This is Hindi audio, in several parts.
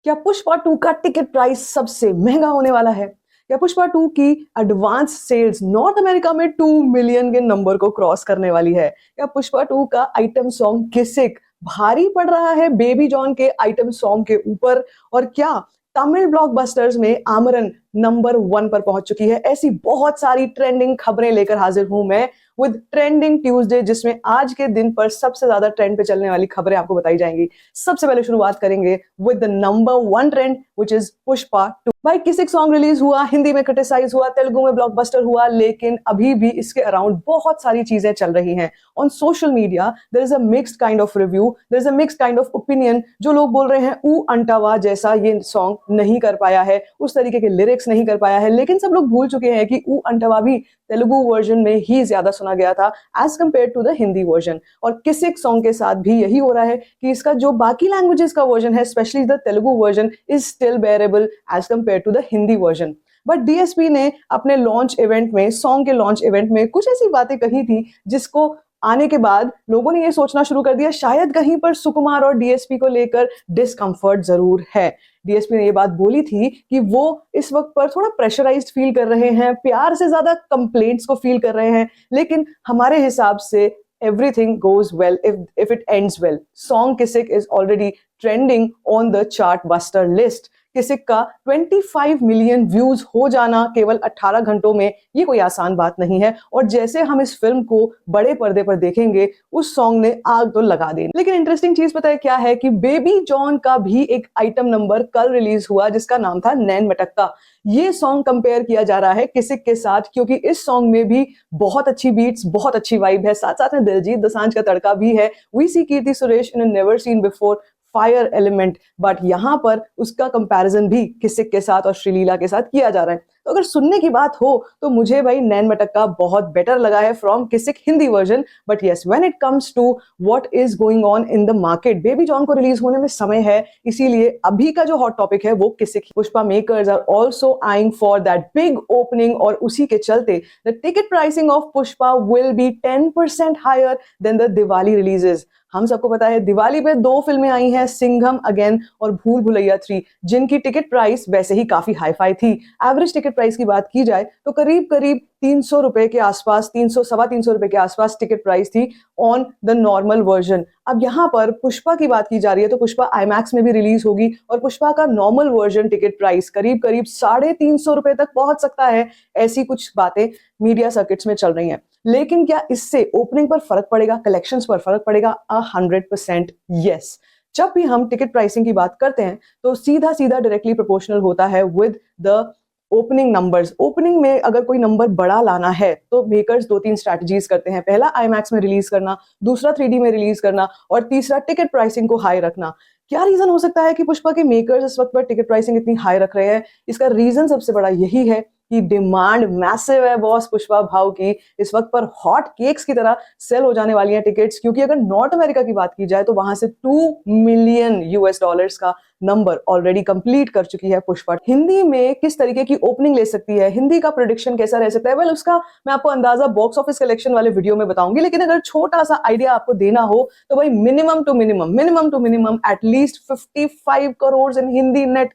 क्या पुष्पा 2 का टिकट प्राइस सबसे महंगा होने वाला है? क्या पुष्पा 2 की एडवांस सेल्स नॉर्थ अमेरिका में 2 मिलियन के नंबर को क्रॉस करने वाली है? क्या पुष्पा 2 का आइटम सॉन्ग किसिक भारी पड़ रहा है बेबी जॉन के आइटम सॉन्ग के ऊपर? और क्या तमिल ब्लॉकबस्टर्स में आमरन नंबर 1 पर पहुंच चुकी है? ऐसी बहुत सारी ट्रेंडिंग खबरें लेकर हाजिर हूं मैं विद ट्रेंडिंग ट्यूसडे, जिसमें आज के दिन पर सबसे ज्यादा ट्रेंड पे चलने वाली खबरें आपको बताई जाएंगी। सबसे पहले शुरुआत करेंगे with the number 1 trend which is Pushpa 2। भाई किसिक सॉन्ग रिलीज हुआ, हिंदी में क्रिटिसाइज हुआ, तेलुगु में ब्लॉकबस्टर हुआ, लेकिन अभी भी इसके अराउंड बहुत सारी चीजें चल रही हैं। On social media there is a mixed kind of review, there is a mixed kind of opinion. जो लोग बोल रहे हैं ऊ अंटावा जैसा ये सॉन्ग नहीं कर पाया है, उस तरीके के लिरिक्स नहीं कर पाया है, लेकिन सब लोग भूल चुके हैं कि ऊ अंटावा भी तेलुगु वर्जन में ही ज्यादा सुना गया था as compare to the Hindi version. और किसिक सॉन्ग के साथ भी यही हो रहा है कि इसका जो बाकी लैंग्वेजेस का वर्जन है, specially the Telugu version, is still bearable as compare to the Hindi version. But DSP ने अपने लॉन्च इवेंट में, सॉन्ग के लॉन्च इवेंट में कुछ ऐसी बातें कही थी जिसको आने के बाद लोगों ने ये सोचना शुरू कर दिया शायद कहीं पर सुकुमार और डीएसपी को लेकर डिस्कंफर्ट जरूर है। डीएसपी ने ये बात बोली थी कि वो इस वक्त पर थोड़ा प्रेशराइज्ड फील कर रहे हैं, प्यार से ज्यादा कंप्लेंट्स को फील कर रहे हैं, लेकिन हमारे हिसाब से everything goes well if it ends well. Song Kisik is already trending on the chartbuster list. किसिक का 25 मिलियन व्यूज हो जाना केवल 18 घंटों में ये कोई आसान बात नहीं है। और जैसे हम इस फिल्म को बड़े पर्दे पर देखेंगे, उस सॉन्ग ने आग तो लगा दी। लेकिन इंटरेस्टिंग चीज पता है क्या है कि बेबी जॉन का भी एक आइटम नंबर कल रिलीज हुआ जिसका नाम था नैन मटक्का। ये सॉन्ग कंपेयर किया जा रहा है किसिक के साथ, क्योंकि इस सॉन्ग में भी बहुत अच्छी बीट्स, बहुत अच्छी वाइब है, साथ साथ में दिलजीत दोसांझ का तड़का भी है। We see Keerthy Suresh in never seen before fire element, but यहां पर उसका कंपैरिजन भी किसिक के साथ और श्रीलीला के साथ किया जा रहा है। तो अगर सुनने की बात हो तो मुझे भाई नैन मटक्का बहुत बेटर लगा है from Kissik Hindi version. But yes, when it comes to what is going on in the market, Baby John को रिलीज होने में समय है, इसीलिए अभी का जो हॉट टॉपिक है वो Kissik. Pushpa makers are also eyeing for that big opening, और उसी के चलते the ticket pricing of Pushpa will be 10% higher than the Diwali releases. हम सबको पता है दिवाली पे 2 फिल्में आई हैं, सिंघम अगेन और भूल भुलैया 3, जिनकी टिकट प्राइस वैसे ही काफी हाई फाई थी। एवरेज टिकट प्राइस की बात की जाए तो करीब करीब 300 रुपए के आसपास, 300 सवा 300 रुपए के आसपास टिकट प्राइस थी ऑन द नॉर्मल वर्जन। अब यहाँ पर पुष्पा की बात की जा रही है तो पुष्पा आईमैक्स में भी रिलीज होगी, और पुष्पा का नॉर्मल वर्जन टिकट प्राइस करीब करीब 350 रुपए तक पहुंच सकता है। ऐसी कुछ बातें मीडिया सर्किट्स में चल रही हैं। लेकिन क्या इससे ओपनिंग पर फर्क पड़ेगा, कलेक्शंस पर फर्क पड़ेगा? 100% यस। जब भी हम टिकट प्राइसिंग की बात करते हैं तो सीधा सीधा डायरेक्टली प्रोपोर्शनल होता है with the opening numbers. Opening में अगर कोई नंबर बड़ा लाना है तो मेकर्स 2-3 स्ट्रैटेजीज करते हैं। पहला आईमैक्स में रिलीज करना, दूसरा 3D में रिलीज करना, और तीसरा टिकट प्राइसिंग को हाई रखना। क्या रीजन हो सकता है कि पुष्पा के मेकर्स इस वक्त पर टिकट प्राइसिंग इतनी हाई रख रहे हैं? इसका रीजन सबसे बड़ा यही है कि डिमांड मैसिव है बॉस पुष्पा भाव की। इस वक्त पर हॉट केक्स की तरह सेल हो जाने वाली हैं टिकट्स, क्योंकि अगर नॉर्थ अमेरिका की बात की जाए तो वहां से 2 मिलियन यूएस डॉलर्स का नंबर ऑलरेडी कंप्लीट कर चुकी है पुष्पा। हिंदी में किस तरीके की ओपनिंग ले सकती है, हिंदी का प्रेडिक्शन कैसा रह सकता है, वेल उसका मैं आपको अंदाजा बॉक्स ऑफिस कलेक्शन वाले वीडियो में बताऊंगी। लेकिन अगर छोटा सा आइडिया आपको देना हो तो भाई minimum to minimum at least 55 crore in Hindi net.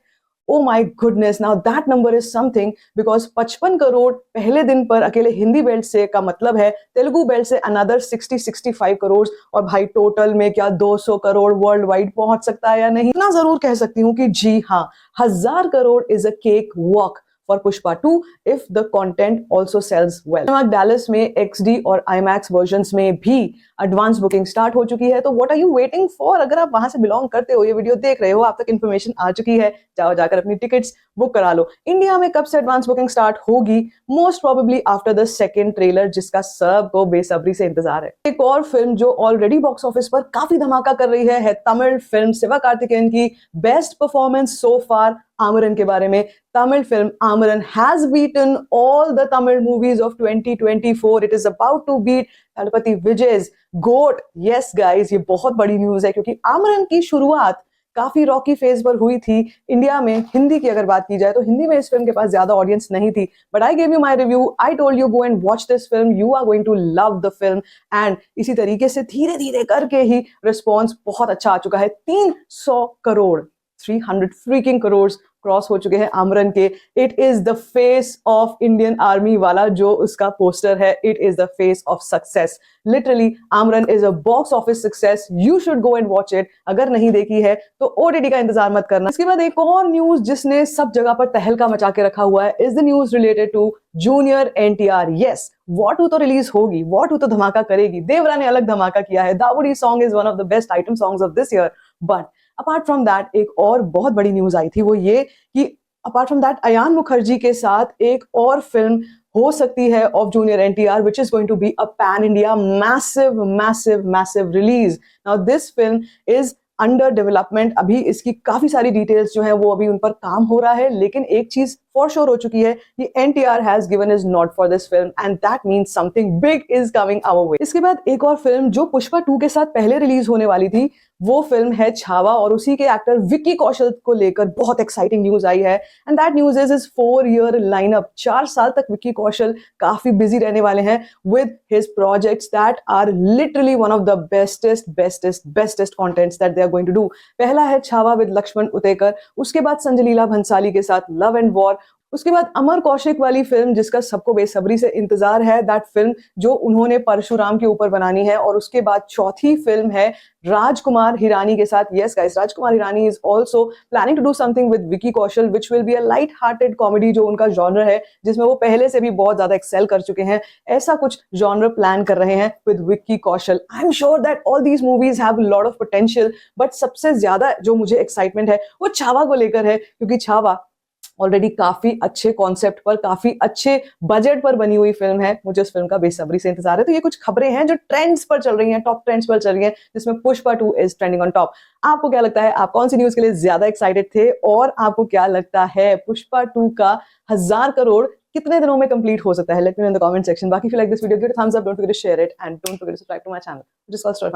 Oh my goodness, now that number is something, because 55 crore पहले दिन पर अकेले हिंदी बेल्ट से का मतलब है तेलुगु बेल्ट से अनदर 60-65 करोड़, और भाई टोटल में क्या 200 करोड़ वर्ल्ड वाइड पहुंच सकता है या नहीं? इतना जरूर कह सकती हूँ कि जी हाँ, 1000 crore is a cake walk for Pushpa 2 if the content also sells well. Dallas में XD और IMAX versions में भी एडवांस बुकिंग स्टार्ट हो चुकी है, तो what are you waiting for? अगर आप वहां से बिलोंग करते हो, ये वीडियो देख रहे हो, आप तक इन्फॉर्मेशन आ चुकी है, जाओ जाकर अपनी टिकट्स बुक करा लो। इंडिया में कब से एडवांस बुकिंग स्टार्ट होगी? Most probably after the second trailer, जिसका सबको बेसब्री से इंतजार है। एक और फिल्म जो ऑलरेडी बॉक्स ऑफिस पर काफी धमाका कर रही है तमिल फिल्म शिवकार्तिकेयन की बेस्ट परफॉर्मेंस सो फार, आमरन के बारे में। Tamil film Amaran has beaten all the Tamil movies of 2024. It is about to beat Thalapathy Vijay's GOAT. Yes guys, ये बहुत बड़ी न्यूज है, क्योंकि आमरन की शुरुआत काफी रॉकी फेज पर हुई थी इंडिया में। हिंदी की अगर बात की जाए तो हिंदी में इस फिल्म के पास ज्यादा ऑडियंस नहीं थी, but I gave you my review, I told you go and watch this film, you are going to love the film. And इसी तरीके से धीरे धीरे करके ही रिस्पॉन्स बहुत अच्छा आ चुका है। 300 करोड़ 300 फ्रीकिंग करोड़ क्रॉस हो चुके हैं आमरन के। It is the face of Indian army वाला जो उसका पोस्टर है, it is the face of success. Literally Amaran is a box office success, you should go and watch it. अगर नहीं देखी है तो ओटीटी का इंतजार मत करना। इसके बाद एक और न्यूज जिसने सब जगह पर तहलका मचा के रखा हुआ है is the news related to junior NTR. Yes, war 2 तो रिलीज होगी, वॉर 2 तो धमाका करेगी। देवरा ने अलग धमाका किया है, Dawoodi song is one of the best item songs of this year. But apart from that एक और बहुत बड़ी न्यूज आई थी, वो ये कि apart from that Ayan Mukerji के साथ एक और फिल्म हो सकती है of junior NTR which is going to be a pan India massive massive massive release. Now this film is under development, अभी इसकी काफी सारी डिटेल्स जो है वो अभी उन पर काम हो रहा है, लेकिन एक चीज फॉर श्योर हो चुकी है कि NTR has given his nod for this film and that means something big is coming our way. इसके बाद एक और फिल्म जो पुष्पा 2 के साथ पहले रिलीज होने वाली थी वो फिल्म है छावा, और उसी के एक्टर विक्की कौशल को लेकर बहुत एक्साइटिंग न्यूज आई है and that news is his 4-year lineup. 4 साल तक विक्की कौशल काफी बिजी रहने वाले हैं with his projects that are literally one of the bestest contents that they are going to do. पहला है छावा विद लक्ष्मण उतेकर, उसके बाद संजय लीला भंसाली के साथ लव एंड वॉर, उसके बाद अमर कौशिक वाली फिल्म जिसका सबको बेसब्री से इंतजार है, दैट फिल्म जो उन्होंने परशुराम के ऊपर बनानी है, और उसके बाद चौथी फिल्म है राजकुमार हिरानी के साथ। Yes guys, Rajkumar Hirani is also planning to do something with Vicky Kaushal which will be a light hearted comedy, जो उनका जॉनर है जिसमें वो पहले से भी बहुत ज्यादा एक्सेल कर चुके हैं। ऐसा कुछ जॉनर प्लान कर रहे हैं with Vicky Kaushal. I am sure that all these movies have lot of potential, but सबसे ज्यादा जो मुझे एक्साइटमेंट है वो छावा को लेकर है, क्योंकि छावा ऑलरेडी काफी अच्छे कॉन्सेप्ट पर, काफी अच्छे बजट पर बनी हुई फिल्म है। मुझे इस फिल्म का बेसब्री से इंतजार है। तो ये कुछ खबरें हैं जो ट्रेंड्स पर चल रही हैं, टॉप ट्रेंड्स पर चल रही हैं, जिसमें Pushpa 2 is trending on top. आपको क्या लगता है, आप कौन सी न्यूज के लिए ज्यादा एक्साइटेड थे, और आपको क्या लगता है पुष्पा 2 का 1000 करोड़ कितने दिनों में कंप्लीट हो सकता है? Let me know in the comment section. बाकी if you like this video, give it a thumbs up, don't forget to share it and don't forget to subscribe to my channel, which is called Story Find.